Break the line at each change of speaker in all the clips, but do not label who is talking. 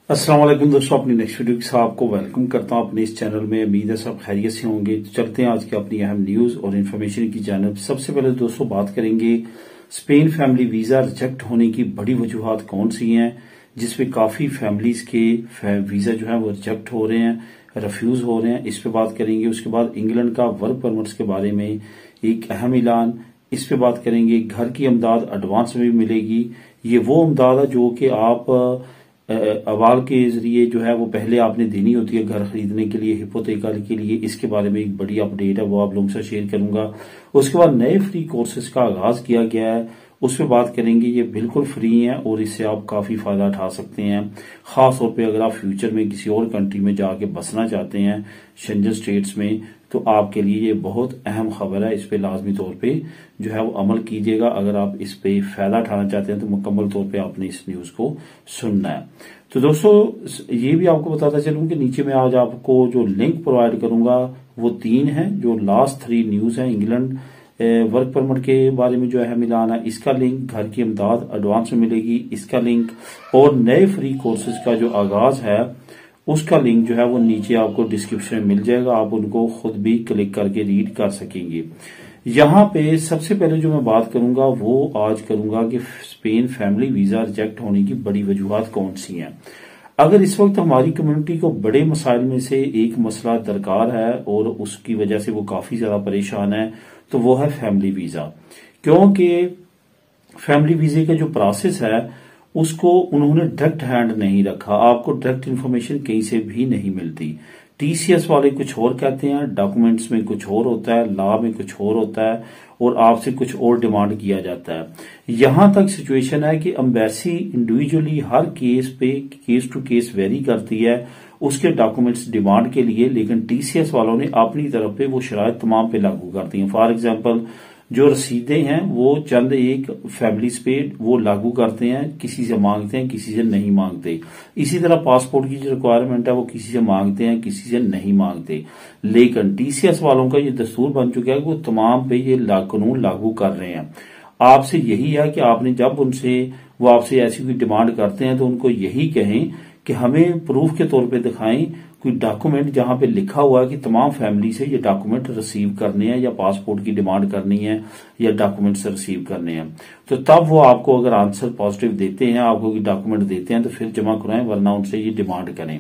अस्सलाम वालेकुम दोस्तों, अपनी नेक्स्ट वीडियो के साथ आपको वेलकम करता हूं अपने इस चैनल में। उम्मीद है सब खैरियत से होंगे। तो चलते हैं आज की अपनी अहम न्यूज और इन्फॉर्मेशन की जानिब। सबसे पहले दोस्तों बात करेंगे स्पेन फैमिली वीजा रिजेक्ट होने की बड़ी वजूहत कौन सी हैं, जिसपे काफी फैमिलीज के वीजा जो है वो रिजेक्ट हो रहे हैं, रिफ्यूज हो रहे हैं। इस पे बात करेंगे। उसके बाद इंग्लैंड का वर्क परमिट्स के बारे में एक अहम ऐलान, इस पे बात करेंगे। घर की अमदाद एडवांस में भी मिलेगी। ये वो अमदाद है जो कि आप अवाल के जरिए जो है वो पहले आपने देनी होती है घर खरीदने के लिए, हिपोथेकार के लिए। इसके बारे में एक बड़ी अपडेट है, वो आप लोगों से शेयर करूंगा। उसके बाद नए फ्री कोर्सेज का आगाज किया गया है, उस पर बात करेंगे। ये बिल्कुल फ्री है और इससे आप काफी फायदा उठा सकते हैं। खास तौर पे अगर आप फ्यूचर में किसी और कंट्री में जाके बसना चाहते हैं, शेंजन स्टेट्स में, तो आपके लिए ये बहुत अहम खबर है। इस पे लाजमी तौर पे जो है वो अमल कीजिएगा। अगर आप इस पे फायदा उठाना चाहते हैं तो मुकम्मल तौर पे आपने इस न्यूज को सुनना है। तो दोस्तों ये भी आपको बताता चलूं कि नीचे में आज आपको जो लिंक प्रोवाइड करूंगा वो 3 है। जो लास्ट 3 न्यूज है, इंग्लैंड वर्क परमिट के बारे में जो है मिलान है, इसका लिंक, घर की इमदाद एडवांस में मिलेगी, इसका लिंक, और नए फ्री कोर्सेज का जो आगाज है उसका लिंक जो है वो नीचे आपको डिस्क्रिप्शन में मिल जाएगा। आप उनको खुद भी क्लिक करके रीड कर सकेंगे। यहाँ पे सबसे पहले जो मैं बात करूंगा वो आज करूंगा कि स्पेन फैमिली वीजा रिजेक्ट होने की बड़ी वजूहत कौन सी हैं। अगर इस वक्त हमारी कम्युनिटी को बड़े मसाइल में से एक मसला दरकार है और उसकी वजह से वो काफी ज्यादा परेशान है, तो वो है फैमिली वीजा। क्योंकि फैमिली वीजे का जो प्रोसेस है उसको उन्होंने डायरेक्ट हैंड नहीं रखा। आपको डायरेक्ट इन्फॉर्मेशन कहीं से भी नहीं मिलती। टीसीएस वाले कुछ और कहते हैं, डॉक्यूमेंट्स में कुछ और होता है, लॉ में कुछ और होता है, और आपसे कुछ और डिमांड किया जाता है। यहां तक सिचुएशन है कि एम्बेसी इंडिविजुअली हर केस पे केस टू केस वेरी करती है उसके डॉक्यूमेंट्स डिमांड के लिए, लेकिन टीसीएस वालों ने अपनी तरफ पे वो शराइत तमाम पे लागू करती हैं। फॉर एग्जाम्पल जो रसीदें हैं वो चंद एक फैमिलीज पे वो लागू करते हैं, किसी से मांगते हैं, किसी से नहीं मांगते। इसी तरह पासपोर्ट की जो रिक्वायरमेंट है वो किसी से मांगते हैं, किसी से नहीं मांगते। लेकिन टीसीएस वालों का ये दस्तूर बन चुका है कि वो तमाम पे ये कानून लागू कर रहे हैं। आपसे यही है कि आपने जब उनसे वो आपसे ऐसी कोई डिमांड करते हैं तो उनको यही कहें कि हमें प्रूफ के तौर पे दिखाएं कोई डॉक्यूमेंट जहां पे लिखा हुआ है कि तमाम फैमिली से ये डॉक्यूमेंट रिसीव करने हैं, या पासपोर्ट की डिमांड करनी है, या डॉक्यूमेंट्स रिसीव करने हैं। तो तब वो आपको अगर आंसर पॉजिटिव देते हैं, आपको कोई डॉक्यूमेंट देते हैं, तो फिर जमा करवाएं, वरना उनसे ये डिमांड करें।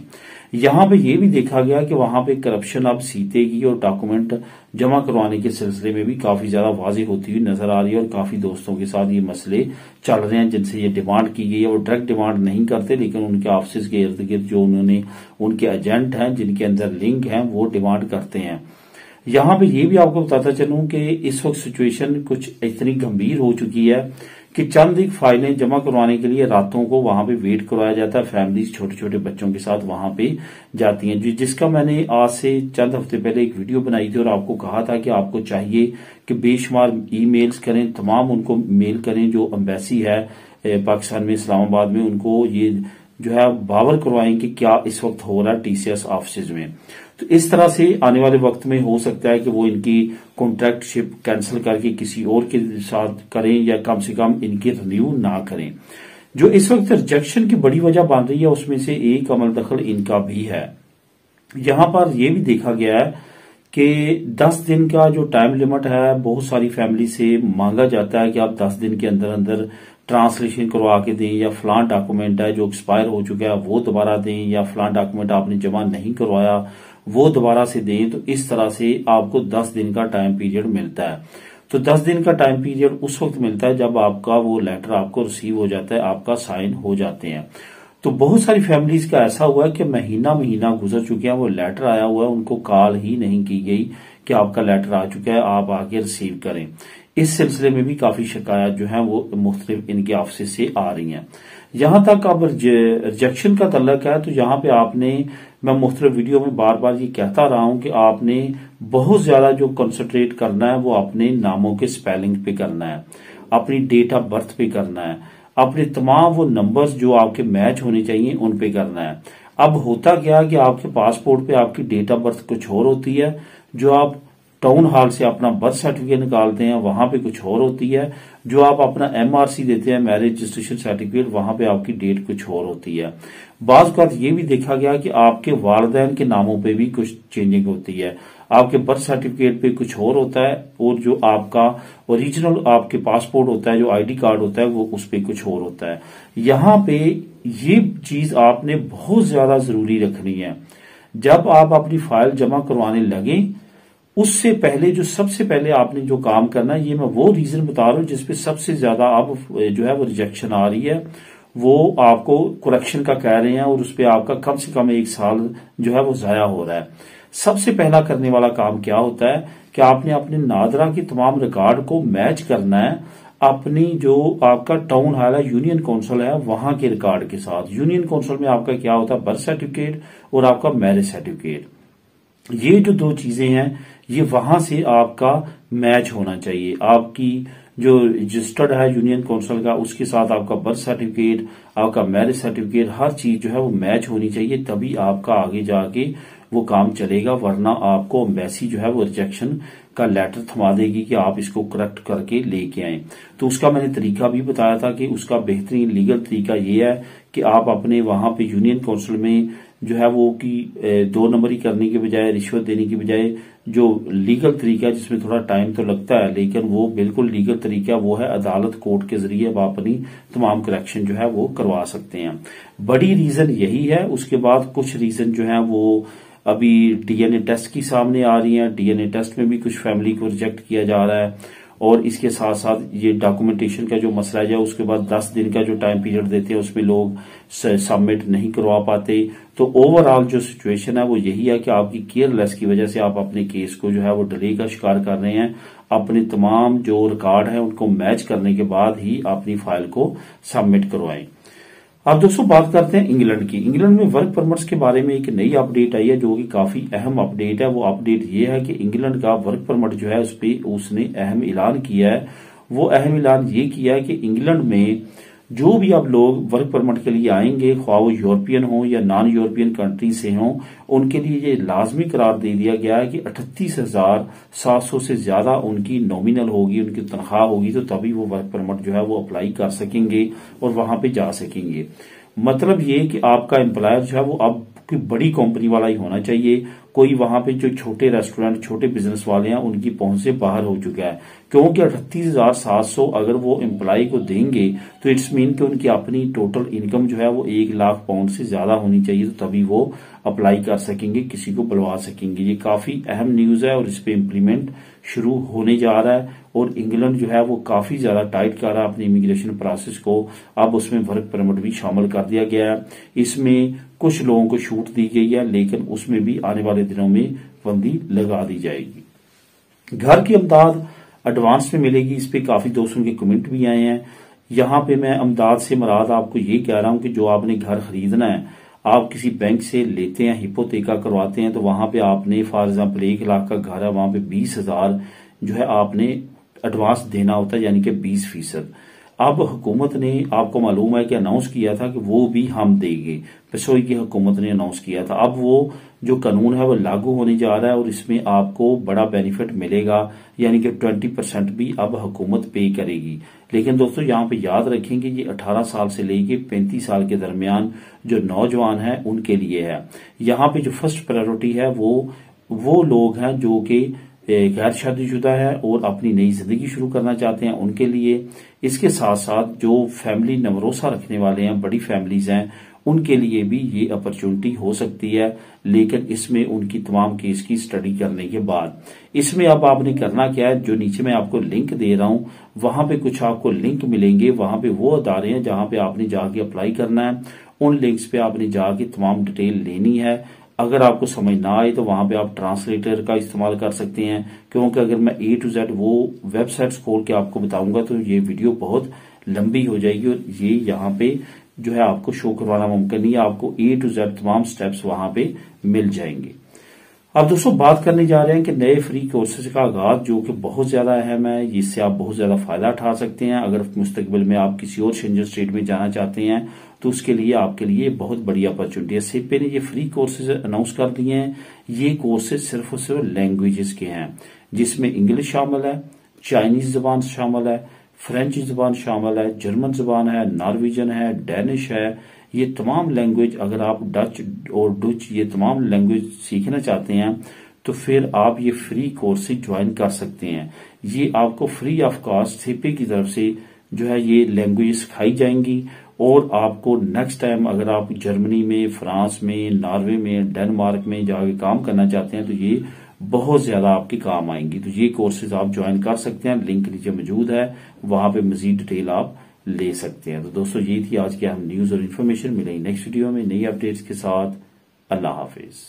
यहां पे ये भी देखा गया कि वहां पे करप्शन अब सीतेगी और डॉक्यूमेंट जमा करवाने के सिलसिले में भी काफी ज्यादा वाज़ेह होती हुई नजर आ रही है। और काफी दोस्तों के साथ ये मसले चल रहे हैं जिनसे ये डिमांड की गई है। वो डायरेक्ट डिमांड नहीं करते, लेकिन उनके ऑफिस के इर्द गिर्द जो उन्होंने उनके एजेंट हैं जिनके अंदर लिंक हैं वो डिमांड करते हैं। यहां पे ये भी आपको बताता चलूं कि इस वक्त सिचुएशन कुछ इतनी गंभीर हो चुकी है कि चंद एक फाइलें जमा करवाने के लिए रातों को वहां पे वेट करवाया जाता है। फैमिलीज छोटे छोटे बच्चों के साथ वहां पे जाती हैं, जिसका मैंने आज से चंद हफ्ते पहले एक वीडियो बनाई थी और आपको कहा था कि आपको चाहिए कि बेशुमार ईमेल्स करें, तमाम उनको मेल करें जो एम्बेसी है पाकिस्तान में, इस्लामाबाद में, उनको ये जो है बावर करवाएं कि क्या इस वक्त हो रहा है टीसीएस ऑफिस में। तो इस तरह से आने वाले वक्त में हो सकता है कि वो इनकी कॉन्ट्रैक्टशिप कैंसिल करके किसी और के साथ करें, या कम से कम इनकी रिन्यू ना करें। जो इस वक्त रिजेक्शन की बड़ी वजह बन रही है उसमें से एक अमल दखल इनका भी है। यहां पर यह भी देखा गया है कि 10 दिन का जो टाइम लिमिट है बहुत सारी फैमिली से मांगा जाता है कि आप 10 दिन के अंदर अंदर ट्रांसलेशन करवा के दें, या फलां डॉक्यूमेंट है जो एक्सपायर हो चुका है वो दोबारा दें, या फलां डॉक्यूमेंट आपने जमा नहीं करवाया वो दोबारा से दें। तो इस तरह से आपको 10 दिन का टाइम पीरियड मिलता है। तो 10 दिन का टाइम पीरियड उस वक्त मिलता है जब आपका वो लेटर आपको रिसीव हो जाता है, आपका साइन हो जाते हैं। तो बहुत सारी फैमिलीज का ऐसा हुआ है कि महीना महीना गुजर चुके हैं, वो लेटर आया हुआ है, उनको कॉल ही नहीं की गई कि आपका लेटर आ चुका है, आप आके रिसीव करें। इस सिलसिले में भी काफी शिकायत जो है वो मुख्तलिफ इनके ऑफिस से आ रही हैं। यहां तक अब रिजेक्शन का तल्लक है तो यहाँ पे आपने, मैं मुख्तलिफ वीडियो में बार बार ये कहता रहा हूं कि आपने बहुत ज्यादा जो कंसंट्रेट करना है वो अपने नामों के स्पेलिंग पे करना है, अपनी डेट ऑफ बर्थ पे करना है, अपने तमाम वो नंबर्स जो आपके मैच होने चाहिए उन पे करना है। अब होता क्या कि आपके पासपोर्ट पे आपकी डेट ऑफ बर्थ कुछ और होती है, जो आप टाउन हॉल से अपना बर्थ सर्टिफिकेट निकालते हैं वहां पे कुछ और होती है, जो आप अपना MRC देते हैं मैरिज रजिस्ट्रेशन सर्टिफिकेट वहां पे आपकी डेट कुछ और होती है। बाज़ औक़ात ये भी देखा गया कि आपके वालिदैन के नामों पे भी कुछ चेंजिंग होती है, आपके बर्थ सर्टिफिकेट पे कुछ और होता है और जो आपका ओरिजिनल आपके पासपोर्ट होता है, जो ID कार्ड होता है, वो उस पे कुछ और होता है। यहाँ पे ये चीज आपने बहुत ज्यादा जरूरी रखनी है। जब आप अपनी फाइल जमा करवाने लगे उससे पहले जो सबसे पहले आपने जो काम करना है, ये मैं वो रीजन बता रहा हूं जिसपे सबसे ज्यादा अब जो है वो रिजेक्शन आ रही है, वो आपको करेक्शन का कह रहे हैं और उस पर आपका कम से कम 1 साल जो है वो जाया हो रहा है। सबसे पहला करने वाला काम क्या होता है कि आपने अपने नादरा के तमाम रिकॉर्ड को मैच करना है अपनी जो आपका टाउन हॉल है, यूनियन काउंसिल है, वहां के रिकॉर्ड के साथ। यूनियन काउंसिल में आपका क्या होता है, बर्थ सर्टिफिकेट और आपका मैरिज सर्टिफिकेट। ये जो 2 चीजें हैं ये वहां से आपका मैच होना चाहिए। आपकी जो रजिस्टर्ड है यूनियन काउंसिल का, उसके साथ आपका बर्थ सर्टिफिकेट, आपका मैरिज सर्टिफिकेट, हर चीज जो है वो मैच होनी चाहिए, तभी आपका आगे जाके वो काम चलेगा। वरना आपको एम्बेसी जो है वो रिजेक्शन का लेटर थमा देगी कि आप इसको करेक्ट करके लेके आए। तो उसका मैंने तरीका भी बताया था कि उसका बेहतरीन लीगल तरीका ये है कि आप अपने वहां पे यूनियन काउंसिल में जो है वो कि 2 नंबरी करने के बजाय, रिश्वत देने की बजाय, जो लीगल तरीका है जिसमें थोड़ा टाइम तो लगता है लेकिन वो बिल्कुल लीगल तरीका वो है, अदालत कोर्ट के जरिए आप अपनी तमाम करेक्शन जो है वो करवा सकते हैं। बड़ी रीजन यही है। उसके बाद कुछ रीजन जो है वो अभी DNA टेस्ट की सामने आ रही है। DNA टेस्ट में भी कुछ फैमिली को रिजेक्ट किया जा रहा है और इसके साथ साथ ये डॉक्यूमेंटेशन का जो मसला है, उसके बाद 10 दिन का जो टाइम पीरियड देते हैं उसमें लोग सबमिट नहीं करवा पाते। तो ओवरऑल जो सिचुएशन है वो यही है कि आपकी केयरलेस की वजह से आप अपने केस को जो है वो डिले का शिकार कर रहे हैं। अपने तमाम जो रिकॉर्ड है उनको मैच करने के बाद ही अपनी फाइल को सबमिट करवाएं। अब दोस्तों बात करते हैं इंग्लैंड की। इंग्लैंड में वर्क परमिट्स के बारे में एक नई अपडेट आई है जो कि काफी अहम अपडेट है। वो अपडेट ये है कि इंग्लैंड का वर्क परमिट जो है उस पर उसने अहम ऐलान किया है। वो अहम ऐलान ये किया है कि इंग्लैंड में जो भी अब लोग वर्क परमिट के लिए आएंगे, ख्वाह वो यूरोपियन हो या नॉन यूरोपियन कंट्री से हों, उनके लिए ये लाजमी करार दे दिया गया है कि 38,700 से ज्यादा उनकी नॉमिनल होगी, उनकी तनख्वाह होगी, तो तभी वो वर्क परमिट जो है वो अप्लाई कर सकेंगे और वहां पे जा सकेंगे। मतलब ये कि आपका एम्प्लॉयर जो है वो अब कोई बड़ी कंपनी वाला ही होना चाहिए। कोई वहां पे जो छोटे रेस्टोरेंट, छोटे बिजनेस वाले हैं उनकी पहुंच से बाहर हो चुका है, क्योंकि 38,700 अगर वो एम्प्लॉय को देंगे तो इट्स मीन कि उनकी अपनी टोटल इनकम जो है वो 1 लाख पाउंड से ज्यादा होनी चाहिए, तो तभी वो अप्लाई कर सकेंगे, किसी को बुलवा सकेंगे। ये काफी अहम न्यूज है और इस पे इम्प्लीमेंट शुरू होने जा रहा है और इंग्लैंड जो है वो काफी ज्यादा टाइट कर रहा है अपनी इमिग्रेशन प्रोसेस को। अब उसमें वर्क परमिट भी शामिल कर दिया गया है। इसमें कुछ लोगों को छूट दी गई है लेकिन उसमें भी आने वाले दिनों में पाबंदी लगा दी जाएगी। घर की अमदाद एडवांस में मिलेगी, इस पे काफी दोस्तों के कमेंट भी आए हैं। यहाँ पे मैं अमदाद से मुराद आपको ये कह रहा हूं कि जो आपने घर खरीदना है, आप किसी बैंक से लेते हैं, हिपोथेका करवाते हैं, तो वहां पे आपने फॉर एग्जाम्पल 1 लाख का घर है, वहां पे 20,000 जो है आपने एडवांस देना होता है, यानी कि 20%। अब हुकूमत ने, आपको मालूम है कि अनाउंस किया था कि वो भी हम देंगे, पिसोई की हुकूमत ने अनाउंस किया था। अब वो जो कानून है वो लागू होने जा रहा है और इसमें आपको बड़ा बेनिफिट मिलेगा, यानी कि 20% भी अब हुकूमत पे करेगी। लेकिन दोस्तों यहाँ पे याद रखें कि ये 18 साल से लेके 35 साल के दरमियान जो नौजवान है उनके लिए है। यहाँ पे जो फर्स्ट प्रायोरिटी है वो लोग हैं जो कि गैर शादीशुदा है और अपनी नई जिंदगी शुरू करना चाहते हैं, उनके लिए। इसके साथ साथ जो फैमिली नवरोसा रखने वाले हैं, बड़ी फैमिलीज हैं, उनके लिए भी ये अपॉर्चुनिटी हो सकती है, लेकिन इसमें उनकी तमाम केस की स्टडी करने के बाद। इसमें अब आपने करना क्या है, जो नीचे मैं आपको लिंक दे रहा हूं वहां पे कुछ आपको लिंक मिलेंगे, वहां पे वो अदारे हैं जहां पे आपने जाके अप्लाई करना है। उन लिंक्स पे आपने जाके तमाम डिटेल लेनी है। अगर आपको समझ ना आए तो वहां पे आप ट्रांसलेटर का इस्तेमाल कर सकते हैं, क्योंकि अगर मैं A to Z वो वेबसाइट्स खोल के आपको बताऊंगा तो ये वीडियो बहुत लंबी हो जाएगी और ये यहाँ पे जो है आपको शो करवाना मुमकिन नहीं है। आपको A to Z तमाम स्टेप्स वहां पे मिल जाएंगे। अब दोस्तों बात करने जा रहे हैं कि नए फ्री कोर्सेज का आगाज, जो कि बहुत ज्यादा अहम है। इससे आप बहुत ज्यादा फायदा उठा सकते हैं। अगर मुस्तकबिल में आप किसी और शेंजन स्टेट में जाना चाहते हैं तो उसके लिए आपके लिए बहुत बड़ी अपॉर्चुनिटी है। सिपे ने ये फ्री कोर्सेज अनाउंस कर दिए हैं। ये कोर्सेज सिर्फ और सिर्फ लैंग्वेजेस के हैं, जिसमें इंग्लिश शामिल है, चाइनीज जबान शामिल है, फ्रेंच जबान शामिल है, जर्मन जबान है, नॉर्वेजियन है, डेनिश है। ये तमाम लैंग्वेज, अगर आप डच और डुच ये तमाम लैंग्वेज सीखना चाहते हैं तो फिर आप ये फ्री कोर्सेज ज्वाइन कर सकते हैं। ये आपको फ्री ऑफ कॉस्ट सिपे की तरफ से जो है ये लैंग्वेज सिखाई जाएंगी, और आपको नेक्स्ट टाइम अगर आप जर्मनी में, फ्रांस में, नॉर्वे में, डेनमार्क में जाके काम करना चाहते हैं तो ये बहुत ज्यादा आपके काम आएंगी। तो ये कोर्सेज आप ज्वाइन कर सकते हैं, लिंक नीचे मौजूद है, वहां पे मजीद डिटेल आप ले सकते हैं। तो दोस्तों ये थी आज की अहम न्यूज और इन्फॉर्मेशन। मिलेंगे नेक्स्ट वीडियो में नई अपडेट्स के साथ। अल्लाह हाफिज।